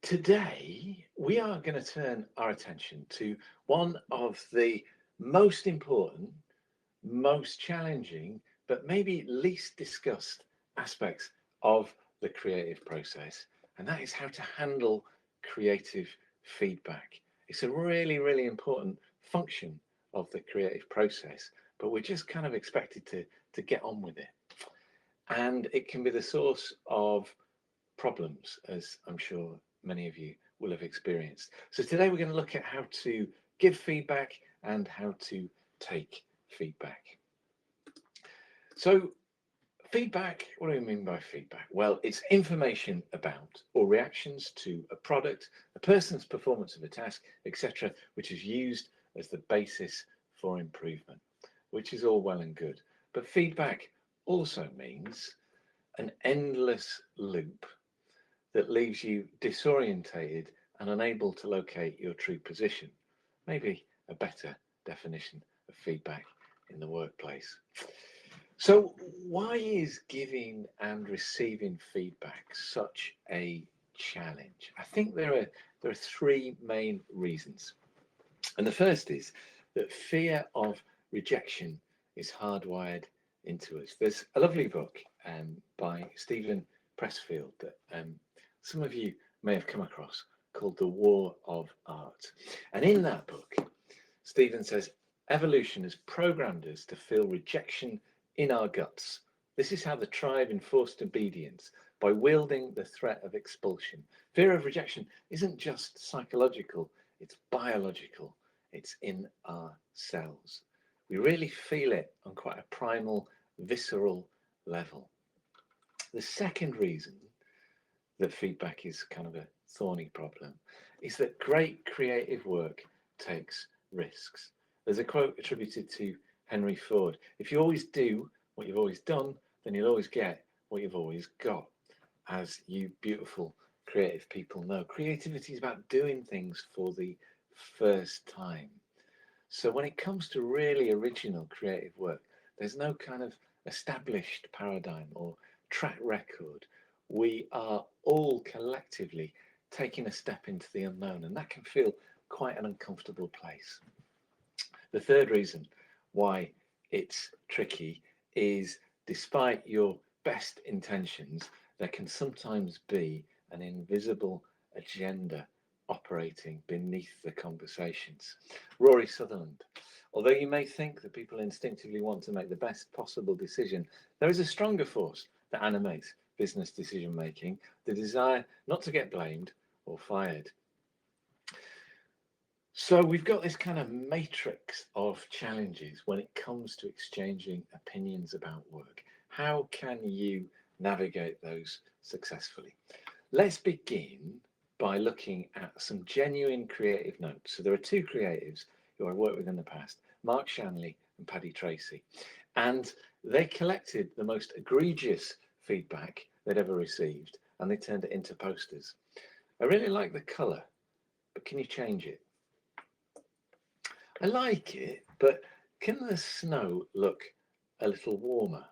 Today, we are going to turn our attention to one of the most important, most challenging, but maybe least discussed aspects of the creative process, and that is how to handle creative feedback. It's a really, really important function of the creative process, but we're just kind of expected to get on with it. And it can be the source of problems, as I'm sure many of you will have experienced. So today we're going to look at how to give feedback and how to take feedback. So feedback, what do we mean by feedback? Well, it's information about or reactions to a product, a person's performance of a task, etc., which is used as the basis for improvement, which is all well and good. But feedback also means an endless loop that leaves you disorientated and unable to locate your true position. Maybe a better definition of feedback in the workplace. So why is giving and receiving feedback such a challenge? I think there are three main reasons. And the first is that fear of rejection is hardwired into us. There's a lovely book by Stephen Pressfield that some of you may have come across called The War of Art. And in that book, Stephen says, evolution has programmed us to feel rejection in our guts. This is how the tribe enforced obedience, by wielding the threat of expulsion. Fear of rejection isn't just psychological, it's biological. It's in our cells. We really feel it on quite a primal, visceral level. The second reason that feedback is kind of a thorny problem is that great creative work takes risks. There's a quote attributed to Henry Ford: if you always do what you've always done, then you'll always get what you've always got. As you beautiful creative people know, creativity is about doing things for the first time. So when it comes to really original creative work, there's no kind of established paradigm or track record. We are all collectively taking a step into the unknown, and that can feel quite an uncomfortable place. The third reason why it's tricky is, despite your best intentions, there can sometimes be an invisible agenda operating beneath the conversations. Rory Sutherland: although you may think that people instinctively want to make the best possible decision, there is a stronger force that animates business decision making: the desire not to get blamed or fired. So we've got this kind of matrix of challenges when it comes to exchanging opinions about work. How can you navigate those successfully? Let's begin by looking at some genuine creative notes. So there are two creatives who I worked with in the past, Mark Shanley and Paddy Tracy, and they collected the most egregious feedback they'd ever received and they turned it into posters. I really like the colour, but can you change it? I like it, but can the snow look a little warmer?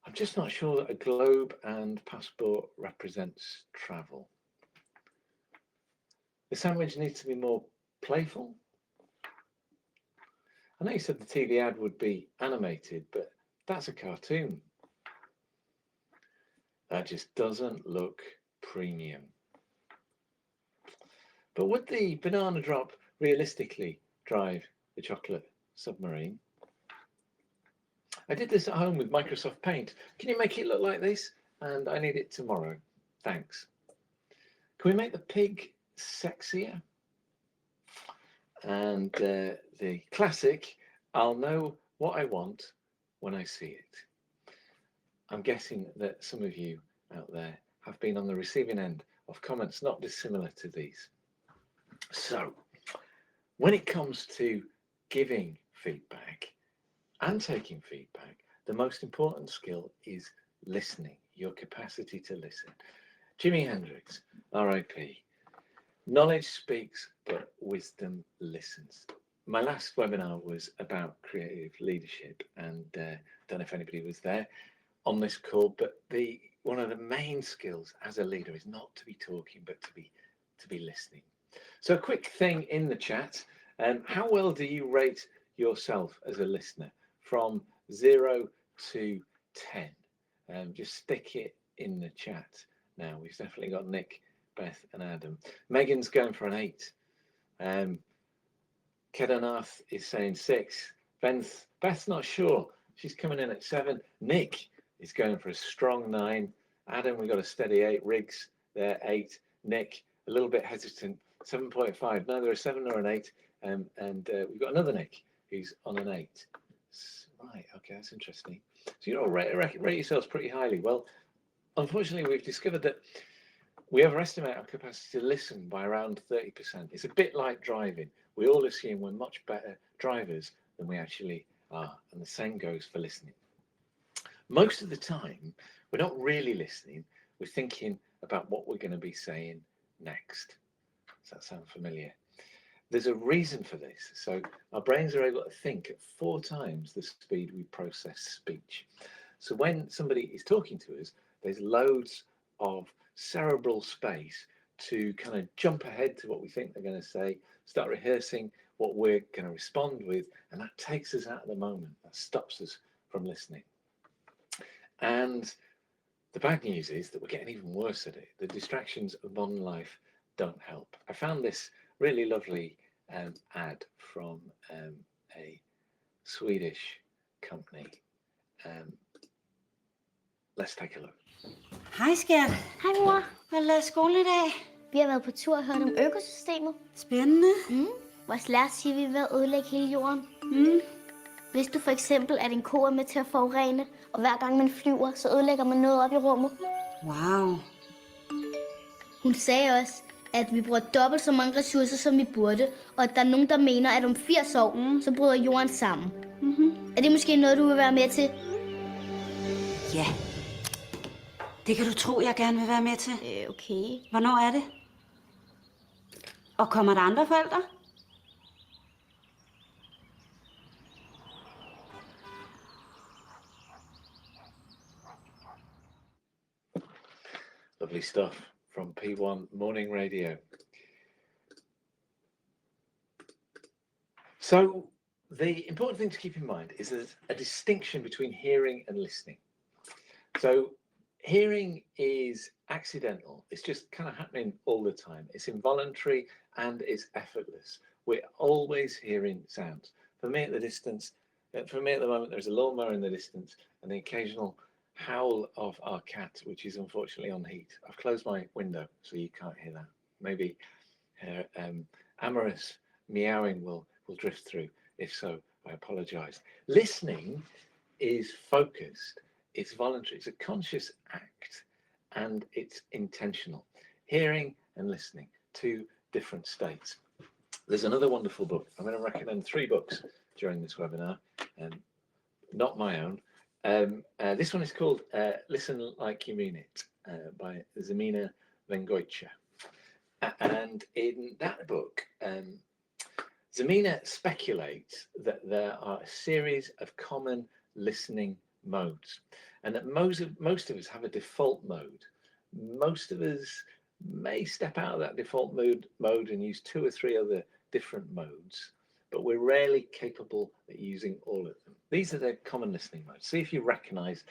I'm just not sure that a globe and passport represents travel. The sandwich needs to be more playful. I know you said the TV ad would be animated, but that's a cartoon. That just doesn't look premium. But would the banana drop realistically drive the chocolate submarine? I did this at home with Microsoft Paint. Can you make it look like this? And I need it tomorrow. Thanks. Can we make the pig sexier? And the classic, I'll know what I want when I see it. I'm guessing that some of you out there have been on the receiving end of comments not dissimilar to these. So, when it comes to giving feedback and taking feedback, the most important skill is listening, your capacity to listen. Jimi Hendrix, RIP, knowledge speaks, but wisdom listens. My last webinar was about creative leadership, and don't know if anybody was there on this call, but the one of the main skills as a leader is not to be talking, but to be listening. So a quick thing in the chat. How well do you rate yourself as a listener from 0 to 10? Just stick it in the chat now. We've definitely got Nick, Beth and Adam. Megan's going for an 8. Kedarnath is saying 6. Beth's not sure. She's coming in at 7. Nick is going for a strong 9. Adam, we got a steady 8. Riggs there, 8. Nick, a little bit hesitant, 7.5. Neither a 7 nor an 8. And we've got another Nick who's on an 8. Right, okay, that's interesting. So you all rate yourselves pretty highly. Well, unfortunately, we've discovered that we overestimate our capacity to listen by around 30%. It's a bit like driving. We all assume we're much better drivers than we actually are, and the same goes for listening. Most of the time, we're not really listening. We're thinking about what we're going to be saying next. Does that sound familiar? There's a reason for this. So our brains are able to think at 4 times the speed we process speech. So when somebody is talking to us, there's loads of cerebral space to kind of jump ahead to what we think they're going to say, start rehearsing what we're going to respond with, and that takes us out of the moment. That stops us from listening. And the bad news is that we're getting even worse at it. The distractions of modern life don't help. I found this really lovely ad from a Swedish company. Let's take a look. Hej skat. Hej mor. Hvad lavede skolen i dag? Vi har været på tur og hørt om økosystemet. Spændende. Vores lærer siger, at vi er ved at ødelægge hele jorden. Hvis du for eksempel, at en ko er med til at forurene, og hver gang man flyver, så ødelægger man noget op i rummet. Wow. Hun sagde også, at vi bruger dobbelt så mange ressourcer, som vi burde, og at der er nogen, der mener, at om 80 år, så bryder jorden sammen. Er det måske noget, du vil være med til? Ja. Det kan du tro, jeg gerne vil være med til. Okay. Hvornår er det? Og kommer der andre forældre? Lovely stuff from P1 Morning Radio. So the important thing to keep in mind is there's a distinction between hearing and listening. So hearing is accidental. It's just kind of happening all the time. It's involuntary and it's effortless. We're always hearing sounds. For me at the moment, there's a lawnmower in the distance and the occasional howl of our cat, which is unfortunately on heat. I've closed my window so you can't hear that. Maybe her amorous meowing will drift through. If so, I apologize. Listening is focused, it's voluntary, it's a conscious act, and it's intentional. Hearing and listening, 2 different states. There's another wonderful book. I'm going to recommend 3 books during this webinar, not my own. This one is called Listen Like You Mean It by Zemina Vengoicha. And in that book, Zemina speculates that there are a series of common listening modes, and that most of us have a default mode. Most of us may step out of that default mode and use 2 or 3 other different modes, but we're rarely capable at using all of them. These are the common listening modes. See if you recognize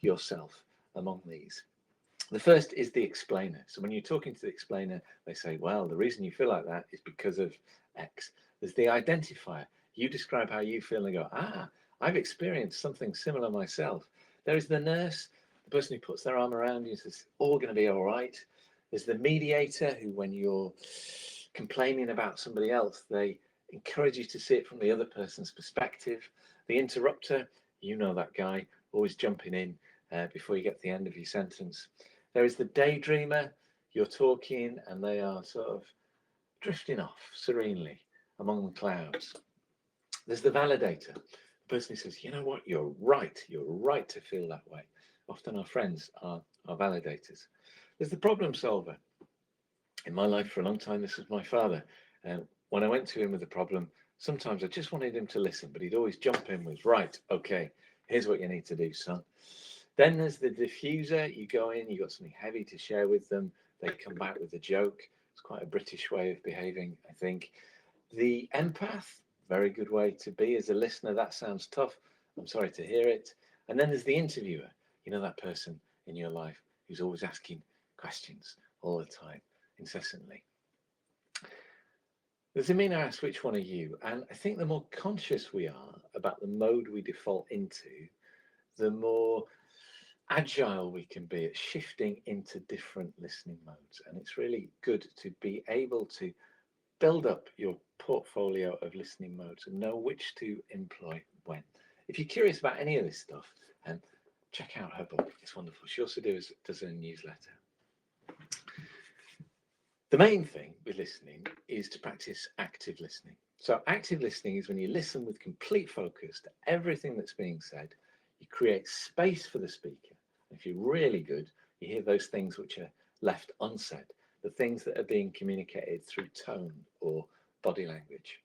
yourself among these. The first is the explainer. So when you're talking to the explainer, they say, well, the reason you feel like that is because of X. There's the identifier. You describe how you feel and go, I've experienced something similar myself. There is the nurse, the person who puts their arm around you and says, all going to be all right. There's the mediator who, when you're complaining about somebody else, they encourage you to see it from the other person's perspective. The interrupter, you know that guy, always jumping in before you get to the end of your sentence. There is the daydreamer. You're talking and they are sort of drifting off serenely among the clouds. There's the validator, the person who says, you know what, you're right to feel that way. Often our friends are validators. There's the problem solver. In my life for a long time, this was my father. When I went to him with a problem, sometimes I just wanted him to listen, but he'd always jump in with, right, okay, here's what you need to do, son. Then there's the diffuser. You go in, you got something heavy to share with them. They come back with a joke. It's quite a British way of behaving, I think. The empath, very good way to be as a listener. That sounds tough. I'm sorry to hear it. And then there's the interviewer. You know, that person in your life who's always asking questions all the time, incessantly. There's Amina asked, which one are you? And I think the more conscious we are about the mode we default into, the more agile we can be at shifting into different listening modes. And it's really good to be able to build up your portfolio of listening modes and know which to employ when. If you're curious about any of this stuff, check out her book. It's wonderful. She also does a newsletter. The main thing with listening is to practice active listening. So active listening is when you listen with complete focus to everything that's being said. You create space for the speaker. If you're really good, you hear those things which are left unsaid, the things that are being communicated through tone or body language.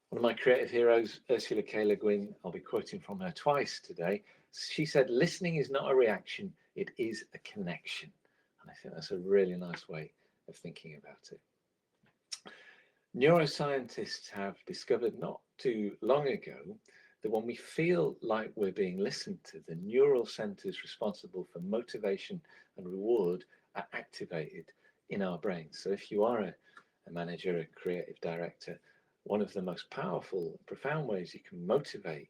One of my creative heroes, Ursula K. Le Guin, I'll be quoting from her twice today. She said, listening is not a reaction, it is a connection. And I think that's a really nice way of thinking about it. Neuroscientists have discovered not too long ago that when we feel like we're being listened to, the neural centers responsible for motivation and reward are activated in our brains. So if you are a manager, a creative director, one of the most powerful, profound ways you can motivate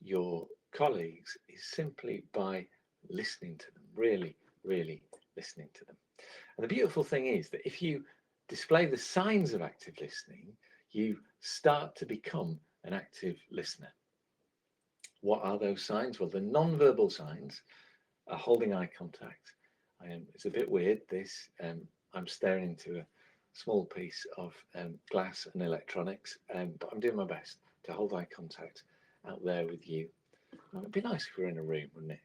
your colleagues is simply by listening to them, really, really listening to them. And the beautiful thing is that if you display the signs of active listening, you start to become an active listener. What are those signs? Well, the non-verbal signs are holding eye contact. It's a bit weird, this. I'm staring into a small piece of glass and electronics, but I'm doing my best to hold eye contact out there with you. Well, it'd be nice if we were in a room, wouldn't it?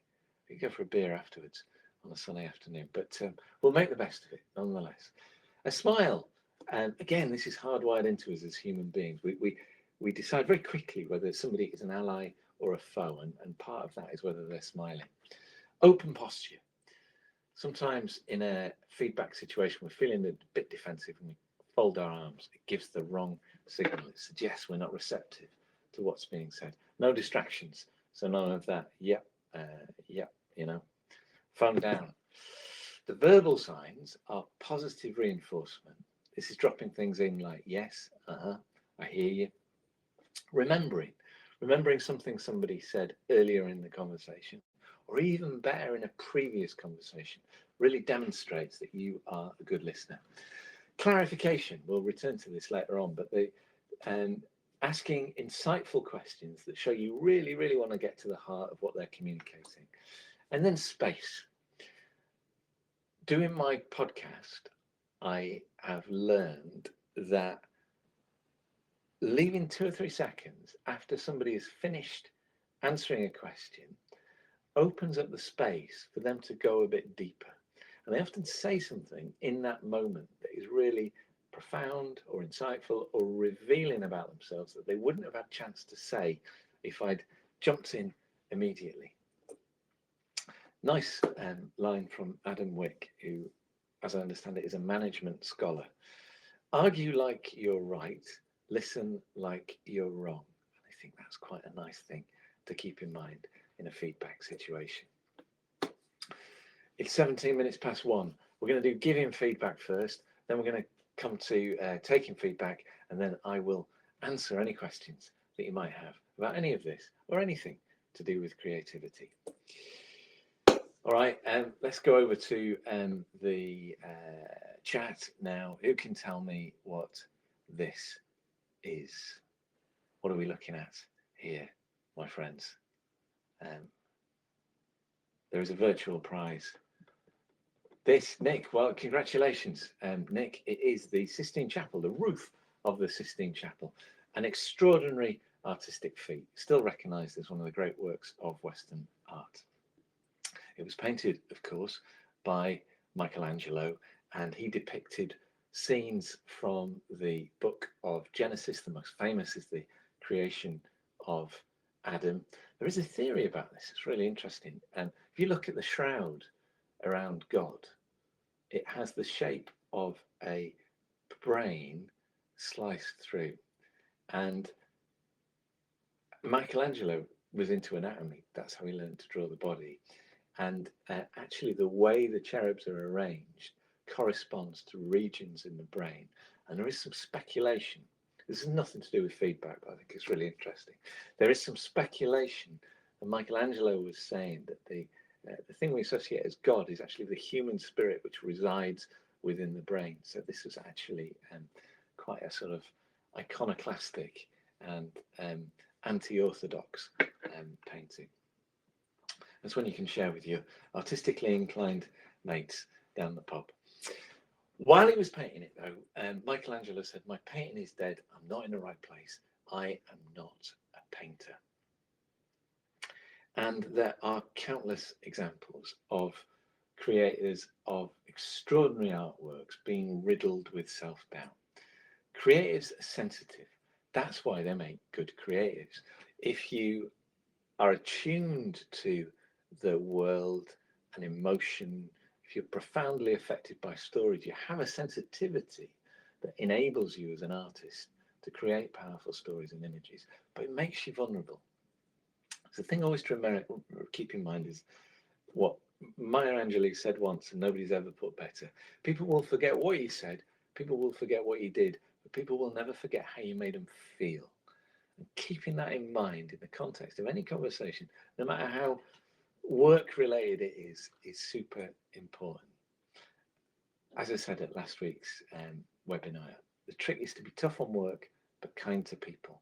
We could go for a beer afterwards on a sunny afternoon, but we'll make the best of it nonetheless. A smile, again, this is hardwired into us as human beings. We decide very quickly whether somebody is an ally or a foe, and part of that is whether they're smiling. Open posture. Sometimes in a feedback situation, we're feeling a bit defensive and we fold our arms. It gives the wrong signal. It suggests we're not receptive to what's being said. No distractions. So none of that, yep, you know, phone down. The verbal signs are positive reinforcement. This is dropping things in like, yes, I hear you. Remembering something somebody said earlier in the conversation, or even better in a previous conversation, really demonstrates that you are a good listener. Clarification, we'll return to this later on, but asking insightful questions that show you really, really want to get to the heart of what they're communicating. And then space. Doing my podcast, I have learned that leaving 2 or 3 seconds after somebody has finished answering a question opens up the space for them to go a bit deeper. And they often say something in that moment that is really profound or insightful or revealing about themselves that they wouldn't have had a chance to say if I'd jumped in immediately. Nice line from Adam Wick, who, as I understand it, is a management scholar. Argue like you're right, listen like you're wrong. And I think that's quite a nice thing to keep in mind in a feedback situation. It's 17 minutes past 1. We're going to do giving feedback first, then we're going to come to taking feedback, and then I will answer any questions that you might have about any of this or anything to do with creativity. All right, let's go over to the chat now. Who can tell me what this is? What are we looking at here, my friends? There is a virtual prize. This, Nick, well, congratulations, Nick. It is the Sistine Chapel, the roof of the Sistine Chapel. An extraordinary artistic feat, still recognised as one of the great works of Western art. It was painted, of course, by Michelangelo, and he depicted scenes from the book of Genesis. The most famous is the creation of Adam. There is a theory about this. It's really interesting. And if you look at the shroud around God, it has the shape of a brain sliced through. And Michelangelo was into anatomy. That's how he learned to draw the body. And actually, the way the cherubs are arranged corresponds to regions in the brain. And there is some speculation. This has nothing to do with feedback, but I think it's really interesting. There is some speculation that Michelangelo was saying that the thing we associate as God is actually the human spirit which resides within the brain. So this was actually quite a sort of iconoclastic and anti-orthodox painting. That's one you can share with your artistically inclined mates down the pub. While he was painting it, though, Michelangelo said, "My painting is dead. I'm not in the right place. I am not a painter." And there are countless examples of creators of extraordinary artworks being riddled with self-doubt. Creatives are sensitive. That's why they make good creatives. If you are attuned to the world and emotion, if you're profoundly affected by stories, you have a sensitivity that enables you as an artist to create powerful stories and images, but it makes you vulnerable. So the thing always to keep in mind is what Maya Angelou said once, and nobody's ever put better. People will forget what you said, people will forget what you did, but people will never forget how you made them feel. And keeping that in mind in the context of any conversation, no matter how work related it is super important. As I said at last week's webinar, the trick is to be tough on work but kind to people.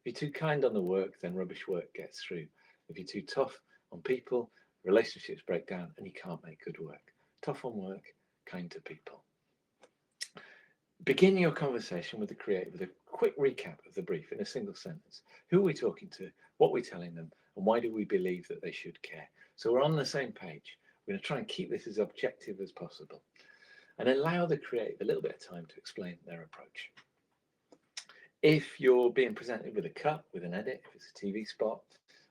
If you're too kind on the work, then rubbish work gets through. If you're too tough on people, relationships break down and you can't make good work. Tough on work, kind to people. Begin your conversation with the creator with a quick recap of the brief in a single sentence. Who are we talking to? What are we telling them? And why do we believe that they should care? So we're on the same page. We're going to try and keep this as objective as possible and allow the creative a little bit of time to explain their approach. If you're being presented with a cut, with an edit, if it's a TV spot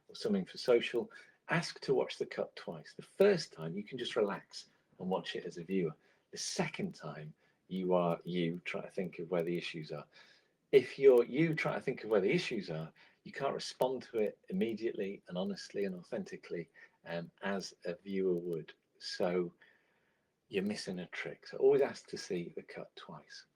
or something for social, ask to watch the cut twice. The first time you can just relax and watch it as a viewer. The second time you try to think of where the issues are. If you try to think of where the issues are, you can't respond to it immediately and honestly and authentically as a viewer would. So you're missing a trick. So always ask to see the cut twice.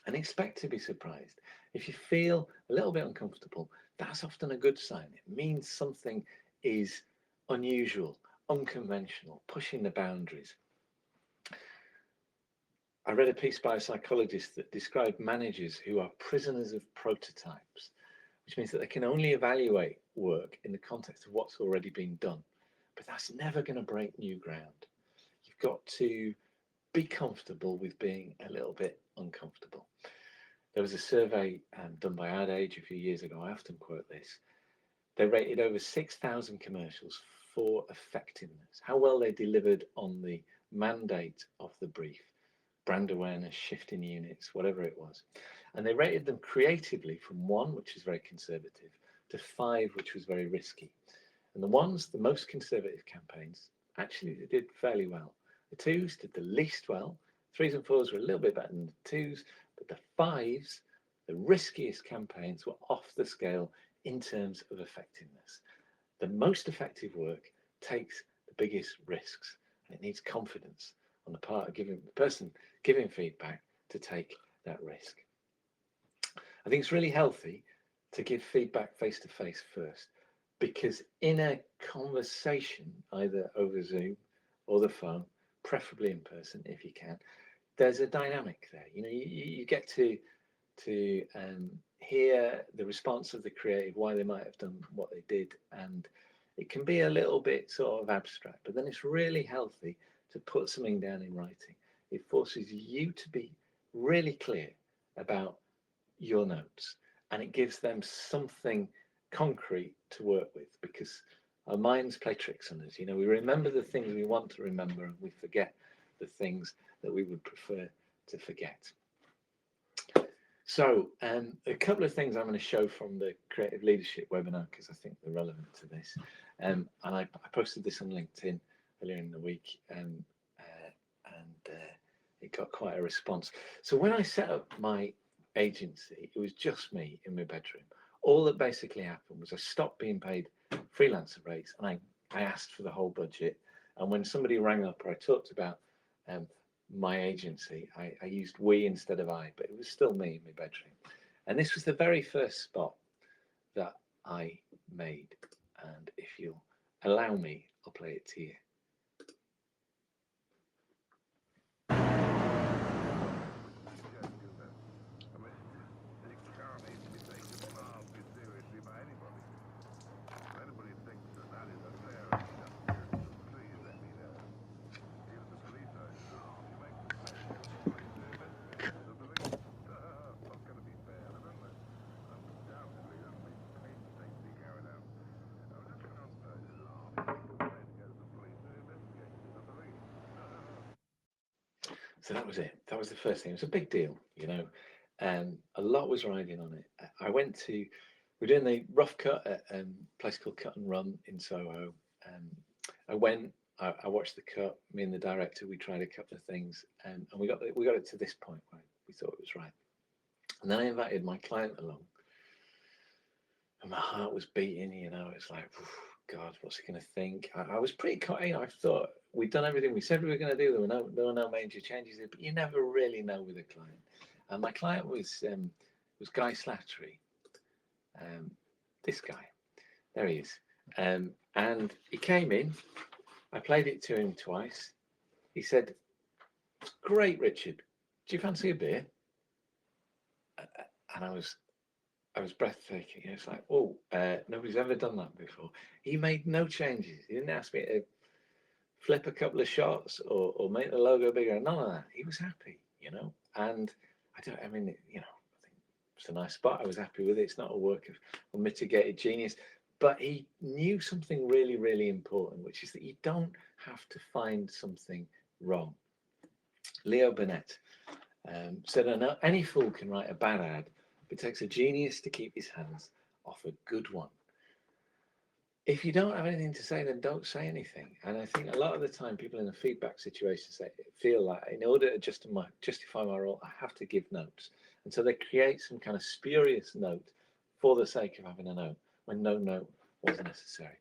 And expect to be surprised. If you feel a little bit uncomfortable, that's often a good sign. It means something is unusual, unconventional, pushing the boundaries. I read a piece by a psychologist that described managers who are prisoners of prototypes, which means that they can only evaluate work in the context of what's already been done. But that's never going to break new ground. You've got to be comfortable with being a little bit uncomfortable. There was a survey done by Ad Age a few years ago. I often quote this. They rated over 6,000 commercials for effectiveness, how well they delivered on the mandate of the brief. Brand awareness, shifting units, whatever it was. And they rated them creatively from 1, which is very conservative, to 5, which was very risky. And the most conservative campaigns, actually they did fairly well. The 2s did the least well. 3s and 4s were a little bit better than the 2s, but the 5s, the riskiest campaigns, were off the scale in terms of effectiveness. The most effective work takes the biggest risks, and it needs confidence on the part of the person giving feedback to take that risk. I think it's really healthy to give feedback face to face first, because in a conversation, either over Zoom or the phone, preferably in person if you can, there's a dynamic there. You get to hear the response of the creative, why they might have done what they did, and it can be a little bit sort of abstract, but then it's really healthy to put something down in writing. It forces you to be really clear about your notes, and it gives them something concrete to work with, because our minds play tricks on us. We remember the things we want to remember, and we forget the things that we would prefer to forget. So a couple of things I'm going to show from the creative leadership webinar, because I think they're relevant to this. And I posted this on LinkedIn earlier in the week, and it got quite a response. So when I set up my agency, it was just me in my bedroom. All that basically happened was I stopped being paid freelancer rates, and I asked for the whole budget. And when somebody rang up or I talked about my agency, I used we instead of I, but it was still me in my bedroom. And this was the very first spot that I made. And if you'll allow me, I'll play it to you. So that was it. That was the first thing. It was a big deal, you know, and a lot was riding on it. We're doing the rough cut at a place called Cut and Run in Soho. I watched the cut. Me and the director, we tried a couple of things, and we got it to this point where we thought it was right. And then I invited my client along, and my heart was beating. You know, it's like, God, what's he going to think? I was pretty, you know, I thought we'd done everything we said we were going to do. There were no major changes, but you never really know with a client. And my client was Guy Slattery. This guy, there he is. And he came in. I played it to him twice. He said, "Great, Richard. Do you fancy a beer?" And I was breathtaking. It's like, nobody's ever done that before. He made no changes. He didn't ask me to flip a couple of shots or make the logo bigger. None of that. He was happy, you know. And I think it's a nice spot. I was happy with it. It's not a work of mitigated genius, but he knew something really, really important, which is that you don't have to find something wrong. Leo Burnett said, "I know any fool can write a bad ad, but it takes a genius to keep his hands off a good one." If you don't have anything to say, then don't say anything. And I think a lot of the time people in a feedback situation feel like, in order to justify my role, I have to give notes. And so they create some kind of spurious note for the sake of having a note when no note was necessary.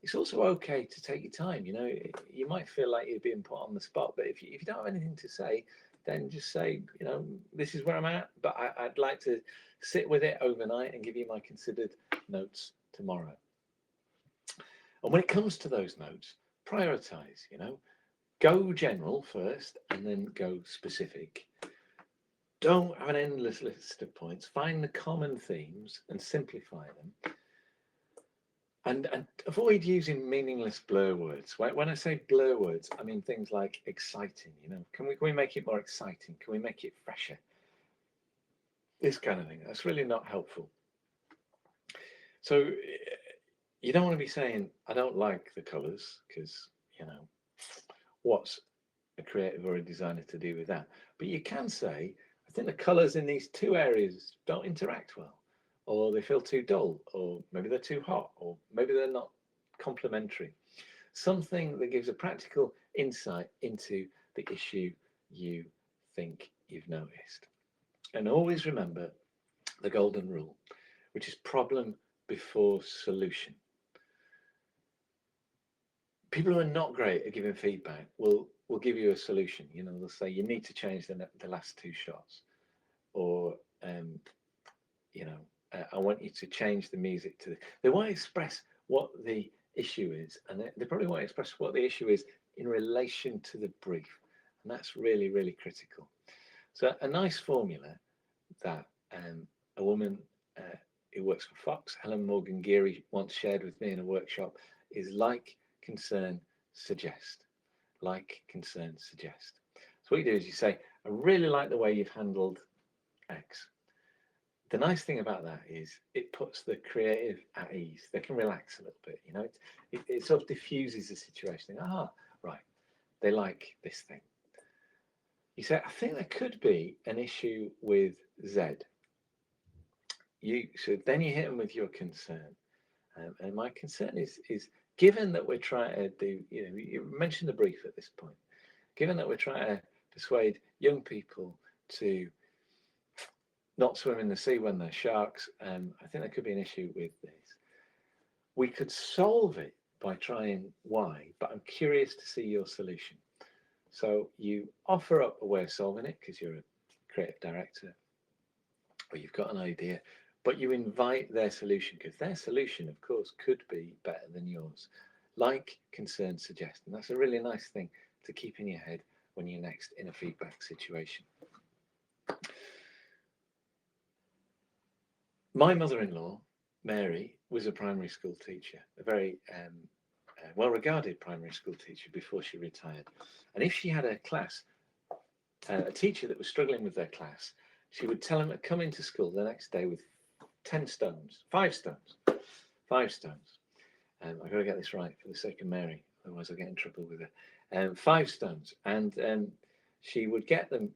It's also okay to take your time. You know, you might feel like you're being put on the spot, but if you don't have anything to say, then just say, you know, this is where I'm at, but I'd like to sit with it overnight and give you my considered notes tomorrow. And when it comes to those notes, prioritize, you know, go general first and then go specific. Don't have an endless list of points. Find the common themes and simplify them. And avoid using meaningless blur words. When I say blur words, I mean things like exciting, you know, can we make it more exciting? Can we make it fresher? This kind of thing. That's really not helpful. So you don't want to be saying, "I don't like the colors," because, you know, what's a creative or a designer to do with that? But you can say, "I think the colors in these two areas don't interact well, or they feel too dull, or maybe they're too hot, or maybe they're not complementary." Something that gives a practical insight into the issue you think you've noticed. And always remember the golden rule, which is problem before solution. People who are not great at giving feedback will give you a solution. You know, they'll say, "You need to change the last two shots," or you know, "I want you to change the music to." They won't express what the issue is, and they probably won't express what the issue is in relation to the brief, and that's really, really critical. So a nice formula that a woman who works for Fox, Helen Morgan Geary, once shared with me in a workshop is like, concern, suggest. Like, concern, suggest. So what you do is you say, "I really like the way you've handled X." The nice thing about that is it puts the creative at ease. They can relax a little bit, you know. It sort of diffuses the situation. Right, they like this thing. You say, "I think there could be an issue with Z." so then you hit them with your concern. And my concern is given that we're trying to do, you mentioned the brief at this point, given that we're trying to persuade young people to not swim in the sea when they're sharks, I think there could be an issue with this. We could solve it by trying why, but I'm curious to see your solution. So you offer up a way of solving it because you're a creative director, or you've got an idea, but you invite their solution because their solution, of course, could be better than yours, like concern suggests. And that's a really nice thing to keep in your head when you're next in a feedback situation. My mother-in-law, Mary, was a primary school teacher, a very well-regarded primary school teacher before she retired. And if she had a class, a teacher that was struggling with their class, she would tell them to come into school the next day with 5 stones. I've got to get this right for the sake of Mary, otherwise I'll get in trouble with her. 5 stones, and she would get the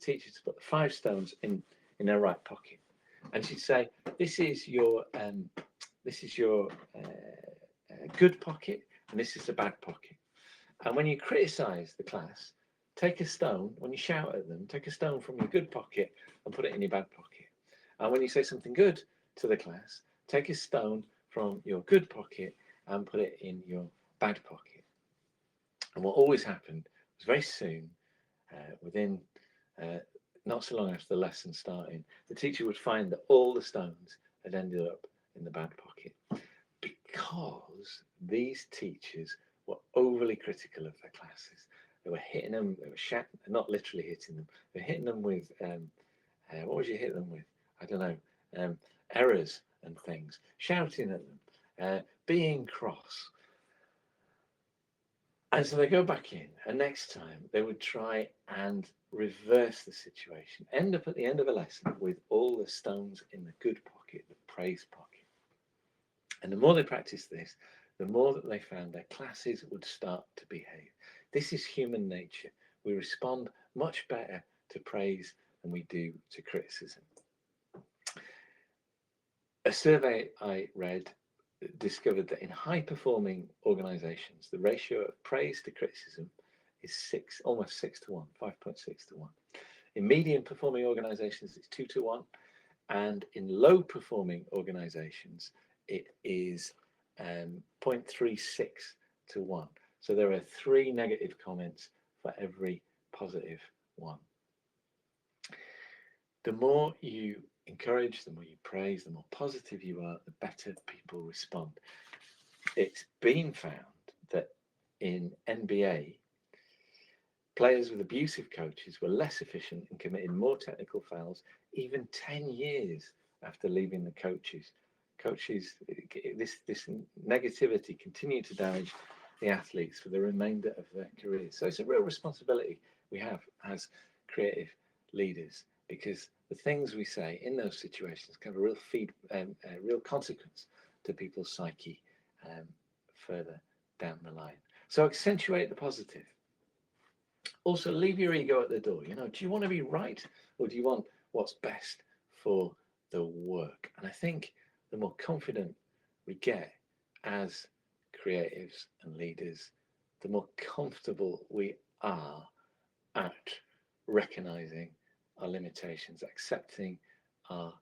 teacher to put the 5 stones in her right pocket, and she'd say, "This is your good pocket, and this is the bad pocket. And when you criticise the class, take a stone. When you shout at them, take a stone from your good pocket and put it in your bad pocket. And when you say something good to the class, take a stone from your good pocket and put it in your bad pocket." And what always happened was very soon, within not so long after the lesson starting, the teacher would find that all the stones had ended up in the bad pocket, because these teachers were overly critical of their classes. They were hitting them, they were not literally hitting them, they were hitting them with, what would you hit them with? I don't know, errors and things, shouting at them, being cross. And so they go back in, and next time they would try and reverse the situation, end up at the end of a lesson with all the stones in the good pocket, the praise pocket. And the more they practiced this, the more that they found their classes would start to behave. This is human nature. We respond much better to praise than we do to criticism. A survey I read discovered that in high-performing organizations, the ratio of praise to criticism is almost 6 to 1, 5.6 to 1. In medium-performing organizations, it's 2 to 1, and in low-performing organizations, it is 0.36 to 1. So there are 3 negative comments for every positive one. The more you encourage, the more you praise, the more positive you are, the better people respond. It's been found that in NBA, players with abusive coaches were less efficient and committed more technical fouls even 10 years after leaving the coaches. This negativity continued to damage the athletes for the remainder of their careers. So it's a real responsibility we have as creative leaders, because the things we say in those situations can have a real consequence to people's psyche further down the line. So accentuate the positive. Also, leave your ego at the door. Do you want to be right, or do you want what's best for the work? And I think the more confident we get as creatives and leaders, the more comfortable we are at recognizing our limitations, accepting our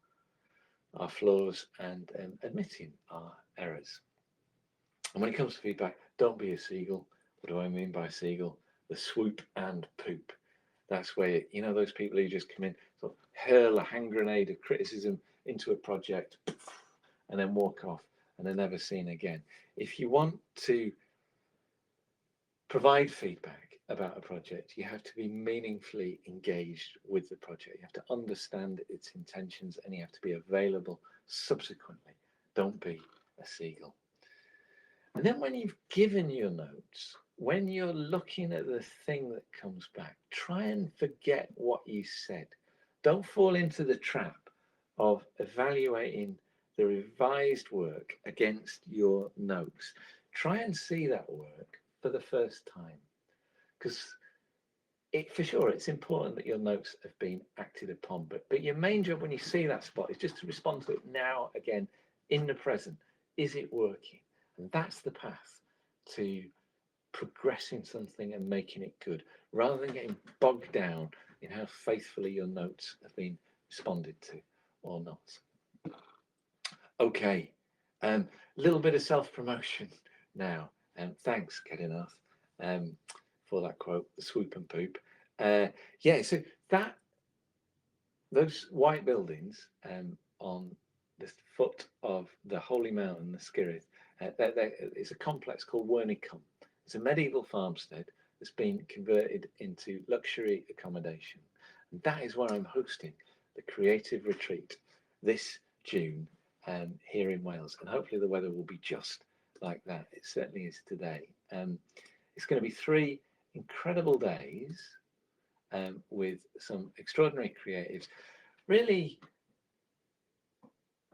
flaws, and admitting our errors. And when it comes to feedback, don't be a seagull. What do I mean by seagull? The swoop and poop. That's where, those people who just come in, sort of hurl a hand grenade of criticism into a project and then walk off and they're never seen again. If you want to provide feedback about a project, you have to be meaningfully engaged with the project. You have to understand its intentions, and you have to be available subsequently. Don't be a seagull. And then when you've given your notes, when you're looking at the thing that comes back, try and forget what you said. Don't fall into the trap of evaluating the revised work against your notes. Try and see that work for the first time, because for sure, it's important that your notes have been acted upon, but your main job when you see that spot is just to respond to it now, again, in the present. Is it working? And that's the path to progressing something and making it good, rather than getting bogged down in how faithfully your notes have been responded to or not. Okay, a little bit of self-promotion now. Thanks, Kedinath, for that quote, the swoop and poop. Yeah, so those white buildings on the foot of the holy mountain, the Skirith, it's a complex called Wernicum. It's a medieval farmstead that's been converted into luxury accommodation. And that is where I'm hosting the Creative Retreat this June here in Wales. And hopefully the weather will be just like that. It certainly is today. It's going to be 3 incredible days with some extraordinary creatives, really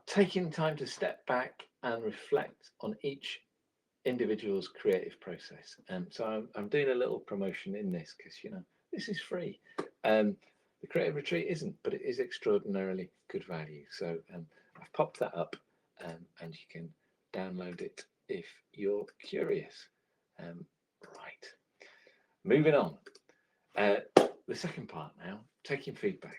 taking time to step back and reflect on each individual's creative process. So I'm doing a little promotion in this because, you know, this is free. The Creative Retreat isn't, but it is extraordinarily good value. So I've popped that up and you can download it if you're curious. Right, moving on. The second part now, taking feedback.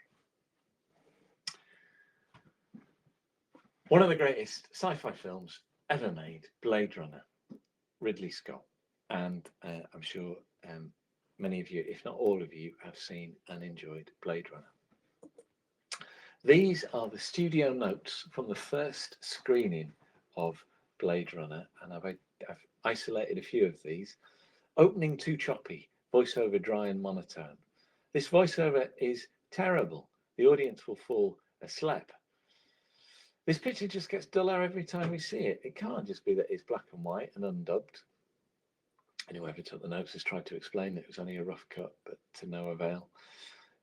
One of the greatest sci-fi films ever made, Blade Runner, Ridley Scott, and I'm sure many of you, if not all of you, have seen and enjoyed Blade Runner. These are the studio notes from the first screening of Blade Runner, and I've isolated a few of these. Opening too choppy, voiceover dry and monotone. This voiceover is terrible. The audience will fall asleep. This picture just gets duller every time we see it. It can't just be that it's black and white and undubbed. And whoever took the notes has tried to explain that it was only a rough cut, but to no avail.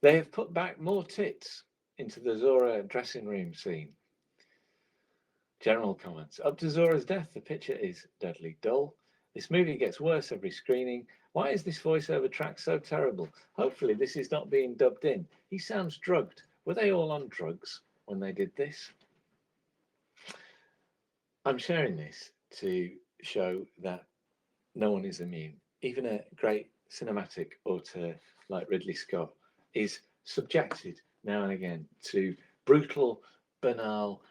They have put back more tits into the Zora dressing room scene. General comments. Up to Zora's death, the picture is deadly dull. This movie gets worse every screening. Why is this voiceover track so terrible? Hopefully this is not being dubbed in. He sounds drugged. Were they all on drugs when they did this? I'm sharing this to show that no one is immune. Even a great cinematic auteur like Ridley Scott is subjected now and again to brutal, banal,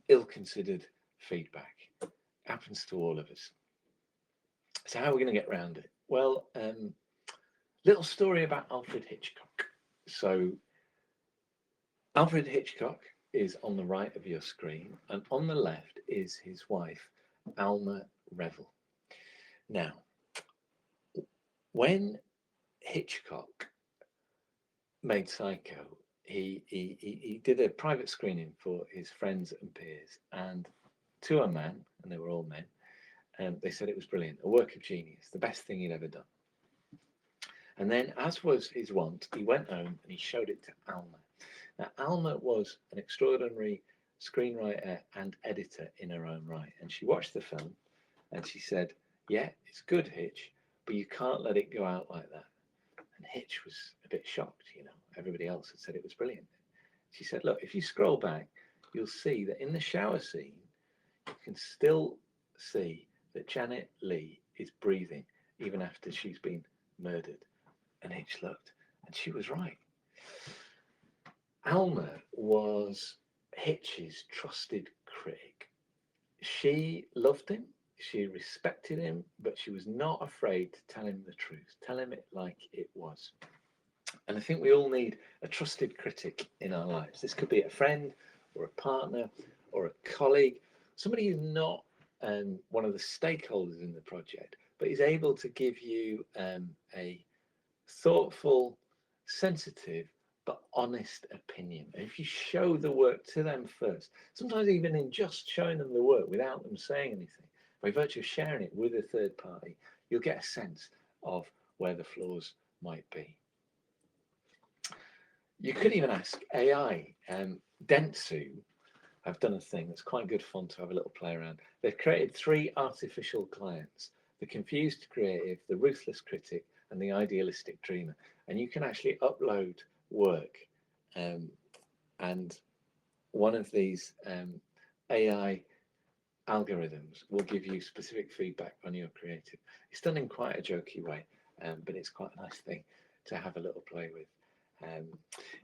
ill-considered feedback. It happens to all of us. So how are we going to get around it? Well, little story about Alfred Hitchcock. So Alfred Hitchcock is on the right of your screen, and on the left is his wife, Alma Revel. Now, when Hitchcock made Psycho, he did a private screening for his friends and peers, and to a man, and they were all men, they said it was brilliant, a work of genius, the best thing he'd ever done. And then, as was his wont, he went home and he showed it to Alma. Now, Alma was an extraordinary screenwriter and editor in her own right, and she watched the film and she said, yeah, it's good, Hitch, but you can't let it go out like that. And Hitch was a bit shocked, you know, everybody else had said it was brilliant. She said, look, if you scroll back, you'll see that in the shower scene, you can still see that Janet Leigh is breathing even after she's been murdered. And Hitch looked, and she was right. Alma was Hitch's trusted critic. She loved him, she respected him, but she was not afraid to tell him the truth, tell him it like it was. And I think we all need a trusted critic in our lives. This could be a friend or a partner or a colleague, somebody who's not one of the stakeholders in the project, but is able to give you a thoughtful, sensitive, but honest opinion. And if you show the work to them first, sometimes even in just showing them the work without them saying anything, by virtue of sharing it with a third party, you'll get a sense of where the flaws might be. You could even ask AI. Dentsu have done a thing that's quite good fun to have a little play around. They've created 3 artificial clients: the confused creative, the ruthless critic, and the idealistic dreamer. and you can actually upload work, and one of these AI algorithms will give you specific feedback on your creative. It's done in quite a jokey way, but it's quite a nice thing to have a little play with.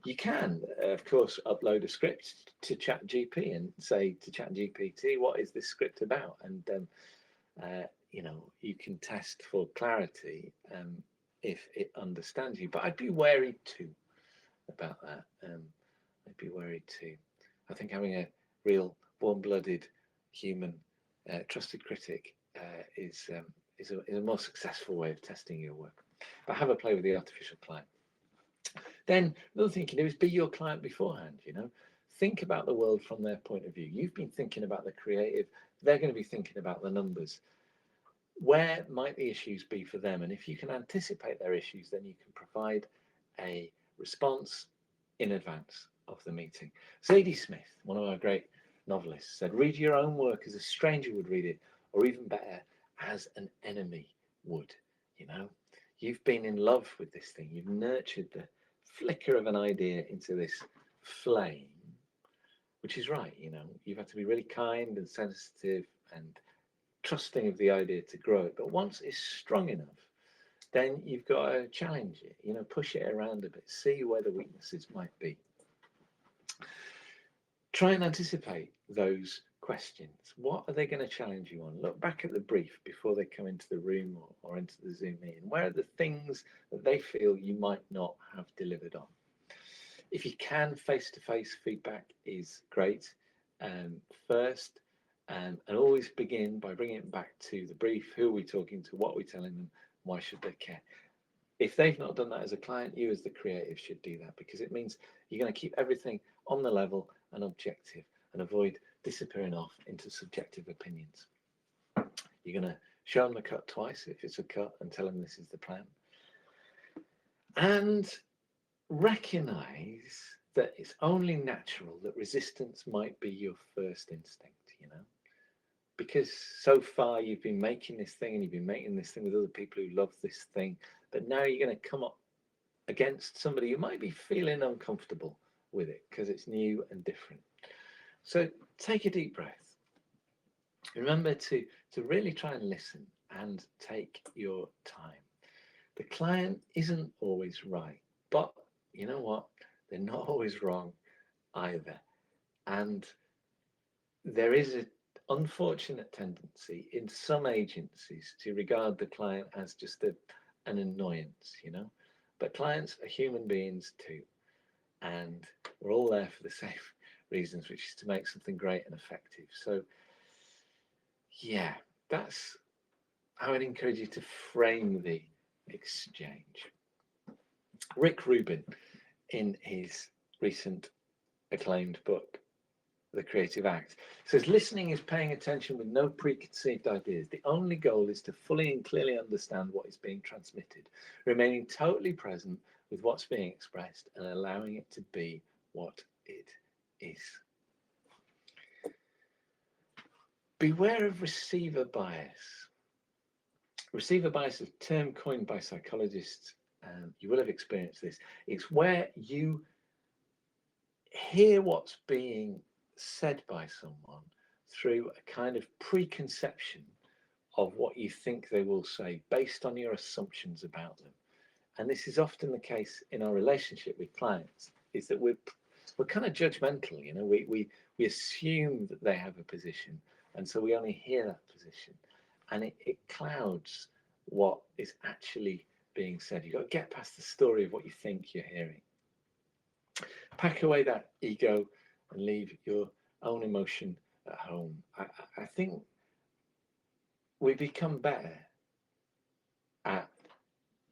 You can, of course, upload a script to ChatGPT and say to ChatGPT, what is this script about? And you know, you can test for clarity if it understands you. But I'd be wary too about that. I'd be wary too. I think having a real warm-blooded human trusted critic is a more successful way of testing your work. But have a play with the artificial client. Then another thing you can do is be your client beforehand. You know, think about the world from their point of view. You've been thinking about the creative, they're going to be thinking about the numbers. Where might the issues be for them? And if you can anticipate their issues, then you can provide a response in advance of the meeting. Zadie Smith, one of our great novelists, said, read your own work as a stranger would read it, or even better, as an enemy would. You know, you've been in love with this thing. You've nurtured the flicker of an idea into this flame, which is right. You know, you've had to be really kind and sensitive and trusting of the idea to grow it. But once it's strong enough, then you've got to challenge it, you know, push it around a bit, see where the weaknesses might be. Try and anticipate those questions. What are they going to challenge you on? Look back at the brief before they come into the room or into the Zoom meeting. Where are the things that they feel you might not have delivered on? If you can, face-to-face feedback is great. First, and always begin by bringing it back to the brief. Who are we talking to? What are we telling them? Why should they care? If they've not done that as a client, you as the creative should do that, because it means you're going to keep everything on the level and objective and avoid disappearing off into subjective opinions. You're going to show them the cut twice if it's a cut and tell them this is the plan. And recognize that it's only natural that resistance might be your first instinct, you know, because so far you've been making this thing and you've been making this thing with other people who love this thing, but now you're going to come up against somebody who might be feeling uncomfortable with it because it's new and different. So take a deep breath. Remember to really try and listen and take your time. The client isn't always right, but you know what? They're not always wrong either. And there is an unfortunate tendency in some agencies to regard the client as just an annoyance, you know. But clients are human beings too. And we're all there for the same reasons, which is to make something great and effective. So, yeah, that's how I'd encourage you to frame the exchange. Rick Rubin, in his recent acclaimed book, The Creative Act, says listening is paying attention with no preconceived ideas. The only goal is to fully and clearly understand what is being transmitted, remaining totally present with what's being expressed and allowing it to be what it is. Beware of receiver bias. Receiver bias is a term coined by psychologists, and you will have experienced this. It's where you hear what's being said by someone through a kind of preconception of what you think they will say based on your assumptions about them. And this is often the case in our relationship with clients, is that we're kind of judgmental, you know, we assume that they have a position, and so we only hear that position, and it clouds what is actually being said. You've got to get past the story of what you think you're hearing. Pack away that ego and leave your own emotion at home. I think we become better at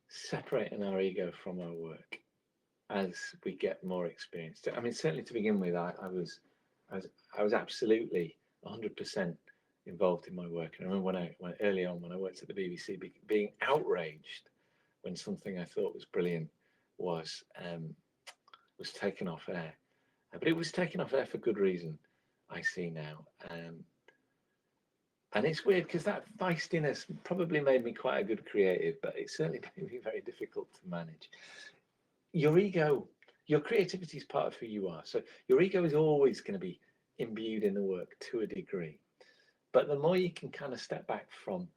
separating our ego from our work as we get more experienced. I mean, certainly to begin with, I was absolutely 100% involved in my work. And I remember when early on, when I worked at the BBC, being outraged when something I thought was brilliant was taken off air. But it was taken off air for good reason, I see now. And it's weird because that feistiness probably made me quite a good creative, but it certainly made me very difficult to manage. your ego, your creativity is part of who you are. So your ego is always going to be imbued in the work to a degree. But the more you can kind of step back from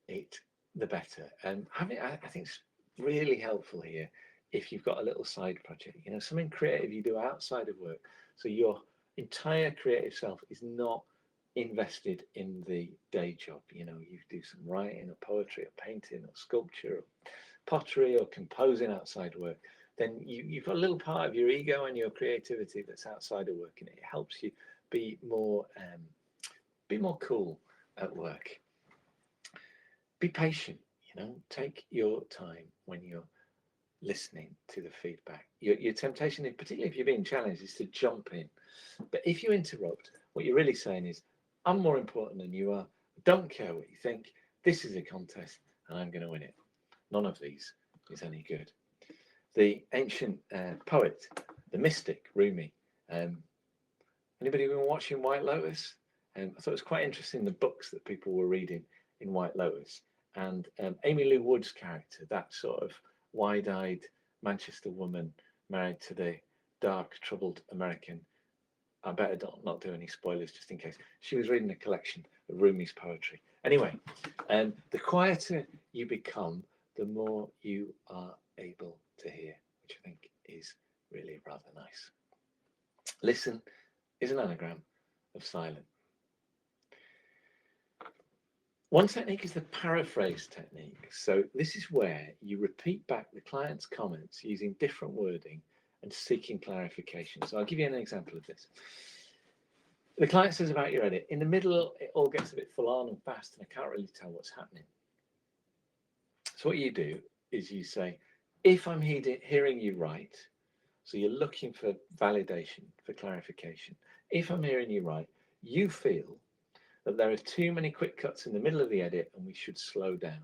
it, the better. And I think it's really helpful here if you've got a little side project, something creative you do outside of work. So your entire creative self is not invested in the day job. You do some writing or poetry or painting or sculpture or pottery or composing outside work. Then you've got a little part of your ego and your creativity that's outside of work, and it helps you be more cool at work. Be patient, take your time when you're listening to the feedback. Your temptation, particularly if you're being challenged, is to jump in. But if you interrupt, what you're really saying is, I'm more important than you are. Don't care what you think. This is a contest and I'm going to win it. None of these is any good. The ancient poet, the mystic, Rumi. Anybody been watching White Lotus? I thought it was quite interesting, the books that people were reading in White Lotus. And Amy Lou Wood's character, that sort of wide-eyed Manchester woman married to the dark, troubled American. I better not do any spoilers just in case. She was reading a collection of Rumi's poetry. Anyway, the quieter you become, the more you are able to hear, which I think is really rather nice. Listen is an anagram of silent. One technique is the paraphrase technique. So this is where you repeat back the client's comments using different wording and seeking clarification. So I'll give you an example of this. The client says about your edit, in the middle, it all gets a bit full on and fast, and I can't really tell what's happening. So what you do is you say, if I'm hearing you right, so you're looking for validation, for clarification. If I'm hearing you right, you feel that there are too many quick cuts in the middle of the edit and we should slow down.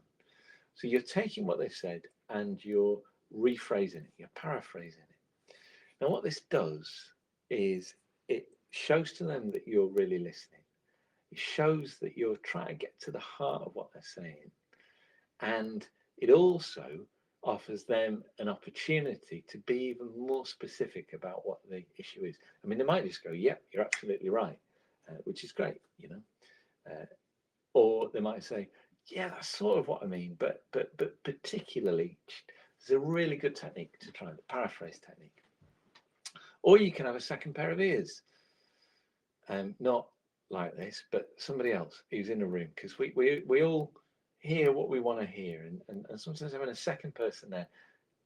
So you're taking what they've said and you're rephrasing it, you're paraphrasing it. Now what this does is it shows to them that you're really listening. It shows that you're trying to get to the heart of what they're saying. And it also offers them an opportunity to be even more specific about what the issue is. I mean, they might just go, yeah, you're absolutely right, which is great, or they might say, yeah, that's sort of what I mean, but particularly, there's a really good technique to try, the paraphrase technique. Or you can have a second pair of ears, not like this, but somebody else who's in the room, because we all hear what we want to hear, and sometimes having a second person there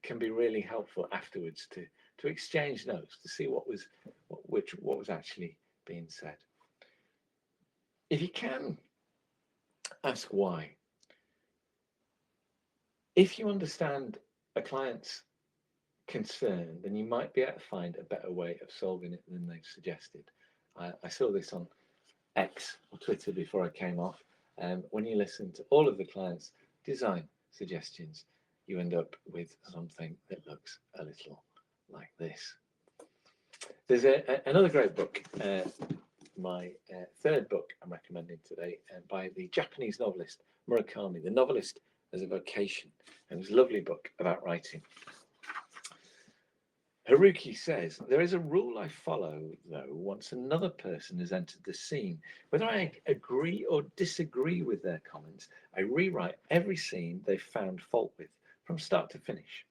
can be really helpful afterwards to exchange notes, to see what was actually being said. If you can, ask why. If you understand a client's concern, then you might be able to find a better way of solving it than they've suggested. I saw this on X or Twitter before I came off. When you listen to all of the clients' design suggestions, you end up with something that looks a little like this. There's another great book, my third book I'm recommending today, by the Japanese novelist Murakami, The Novelist as a Vocation. And it was a lovely book about writing. Haruki says, there is a rule I follow, though, once another person has entered the scene. Whether I agree or disagree with their comments, I rewrite every scene they've found fault with, from start to finish.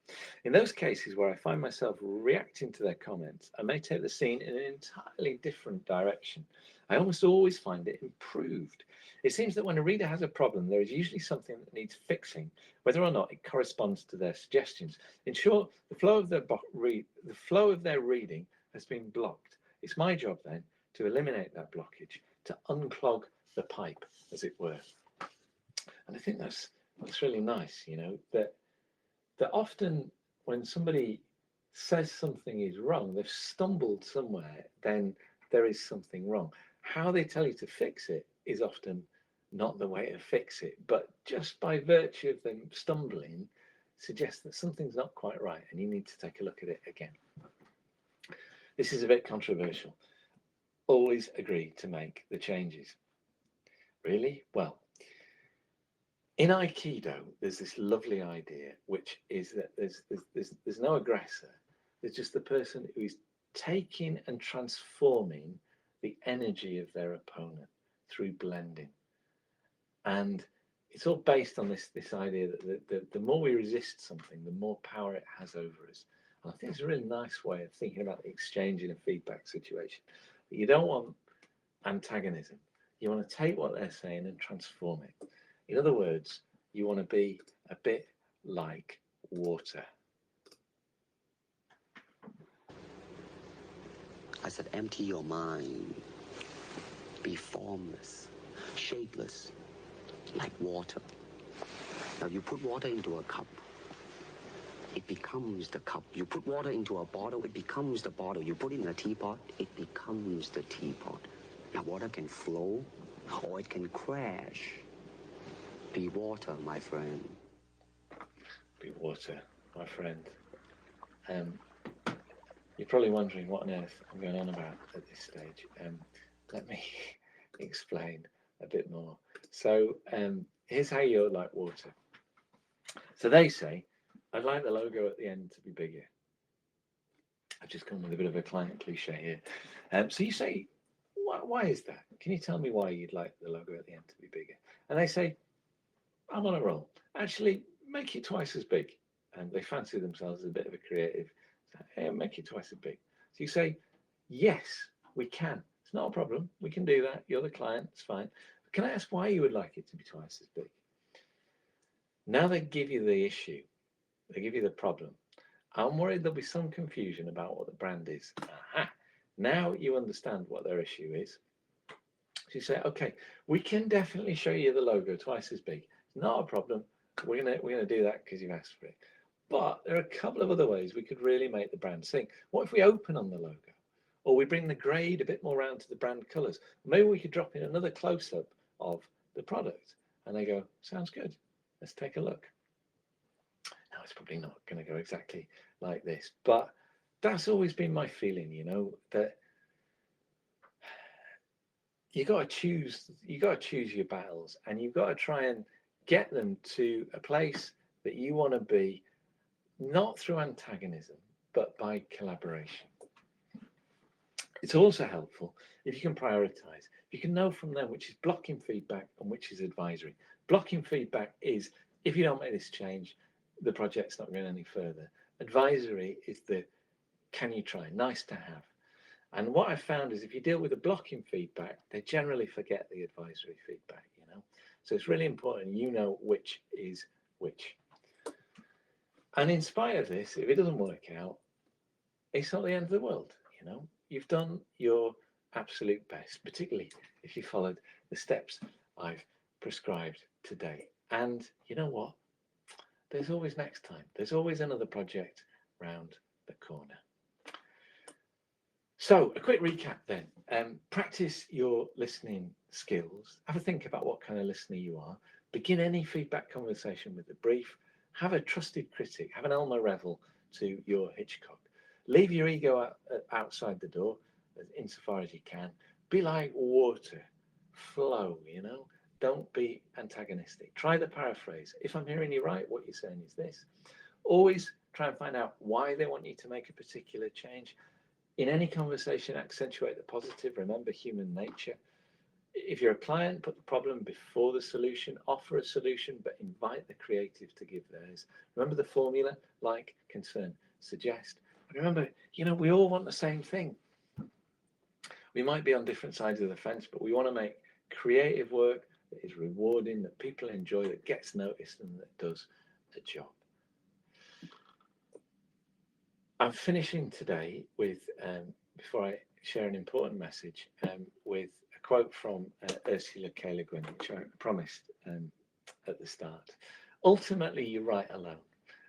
In those cases where I find myself reacting to their comments, I may take the scene in an entirely different direction. I almost always find it improved. It seems that when a reader has a problem, there is usually something that needs fixing, whether or not it corresponds to their suggestions. In short, the flow of their reading has been blocked. It's my job then to eliminate that blockage, to unclog the pipe, as it were. And I think that's really nice, that often when somebody says something is wrong, they've stumbled somewhere, then there is something wrong. How they tell you to fix it is often not the way to fix it, but just by virtue of them stumbling, suggests that something's not quite right and you need to take a look at it again. This is a bit controversial. Always agree to make the changes. Really? Well, In Aikido, there's this lovely idea, which is that there's no aggressor. There's just the person who is taking and transforming the energy of their opponent through blending. And it's all based on this idea that the more we resist something, the more power it has over us. And I think it's a really nice way of thinking about the exchange in a feedback situation. But you don't want antagonism. You want to take what they're saying and transform it. In other words, you want to be a bit like water. I said, empty your mind. Be formless, shapeless, like water. Now, you put water into a cup, it becomes the cup. You put water into a bottle, it becomes the bottle. You put it in a teapot, it becomes the teapot. Now, water can flow, or it can crash. Be water, my friend. Be water, my friend. You're probably wondering what on earth I'm going on about at this stage. Let me explain a bit more. So here's how you're like water. So they say, I'd like the logo at the end to be bigger. I've just come with a bit of a client cliche here. So you say, why is that? Can you tell me why you'd like the logo at the end to be bigger? And they say, I'm on a roll. Actually, make it twice as big. And they fancy themselves as a bit of a creative. So, hey, make it twice as big. So you say, yes, we can. It's not a problem. We can do that. You're the client. It's fine. But can I ask why you would like it to be twice as big? Now they give you the issue. They give you the problem. I'm worried there'll be some confusion about what the brand is. Aha. Now you understand what their issue is. So you say, okay, we can definitely show you the logo twice as big. It's not a problem. We're gonna do that because you've asked for it. But there are a couple of other ways we could really make the brand sing. What if we open on the logo? Or we bring the grade a bit more round to the brand colours? Maybe we could drop in another close-up of the product. And they go, sounds good. Let's take a look. Now, it's probably not going to go exactly like this, but that's always been my feeling, you know, that you got to choose your battles, and you've got to try and get them to a place that you want to be, not through antagonism, but by collaboration. It's also helpful if you can prioritize. You can know from them which is blocking feedback and which is advisory. Blocking feedback is, if you don't make this change, the project's not going any further. Advisory is the, can you try? Nice to have. And what I've found is if you deal with the blocking feedback, they generally forget the advisory feedback, you know. So it's really important you know which is which. And in spite of this, if it doesn't work out, it's not the end of the world, you know. You've done your absolute best, particularly if you followed the steps I've prescribed today. And you know what? There's always next time. There's always another project round the corner. So a quick recap then. Practice your listening skills. Have a think about what kind of listener you are. Begin any feedback conversation with a brief. Have a trusted critic. Have an Elmer Revel to your Hitchcock. Leave your ego outside the door insofar as you can. Be like water. Flow, you know. Don't be antagonistic. Try the paraphrase. If I'm hearing you right, what you're saying is this. Always try and find out why they want you to make a particular change. In any conversation, accentuate the positive. Remember human nature. If you're a client, put the problem before the solution. Offer a solution, but invite the creative to give theirs. Remember the formula: like, concern, suggest. Remember, you know, we all want the same thing. We might be on different sides of the fence, but we want to make creative work that is rewarding, that people enjoy, that gets noticed, and that does a job. I'm finishing today with, before I share an important message, with a quote from Ursula K. Le Guin, which I promised at the start. Ultimately, you write alone,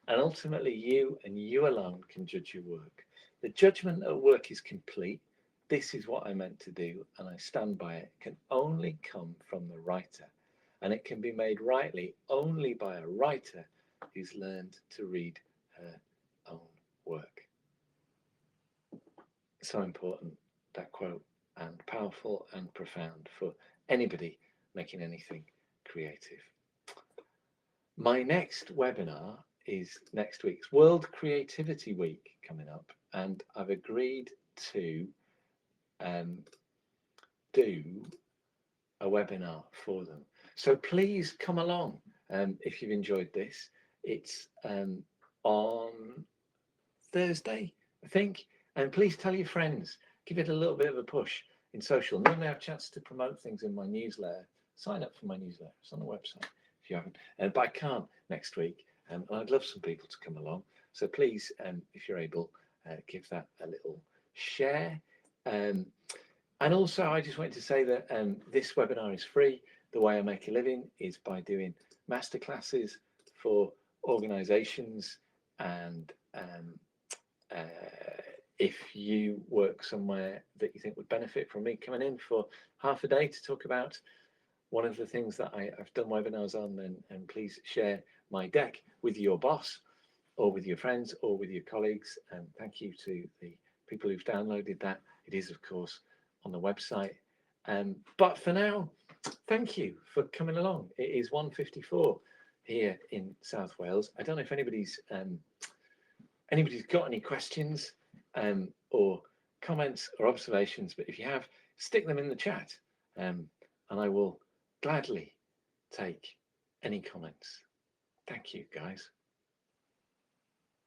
and ultimately you and you alone can judge your work. The judgment that work is complete. This is what I meant to do, and I stand by it. Can only come from the writer, and it can be made rightly only by a writer who's learned to read her own work. So important, that quote, and powerful and profound for anybody making anything creative. My next webinar is next week's World Creativity Week coming up, and I've agreed to do a webinar for them. So please come along if you've enjoyed this. It's on Thursday, I think, and please tell your friends. Give it a little bit of a push in social. Normally I have a chance to promote things in my newsletter. Sign up for my newsletter. It's on the website if you haven't. But I can't next week. And I'd love some people to come along. So please, if you're able, give that a little share. And also, I just wanted to say that this webinar is free. The way I make a living is by doing masterclasses for organizations. And if you work somewhere that you think would benefit from me coming in for half a day to talk about one of the things that I've done webinars on, then please share my deck with your boss or with your friends or with your colleagues. And thank you to the people who've downloaded that. It is, of course, on the website. But for now, thank you for coming along. It is 1:54 here in South Wales. I don't know if anybody's got any questions or comments or observations, but if you have, stick them in the chat, and I will gladly take any comments. Thank you, guys.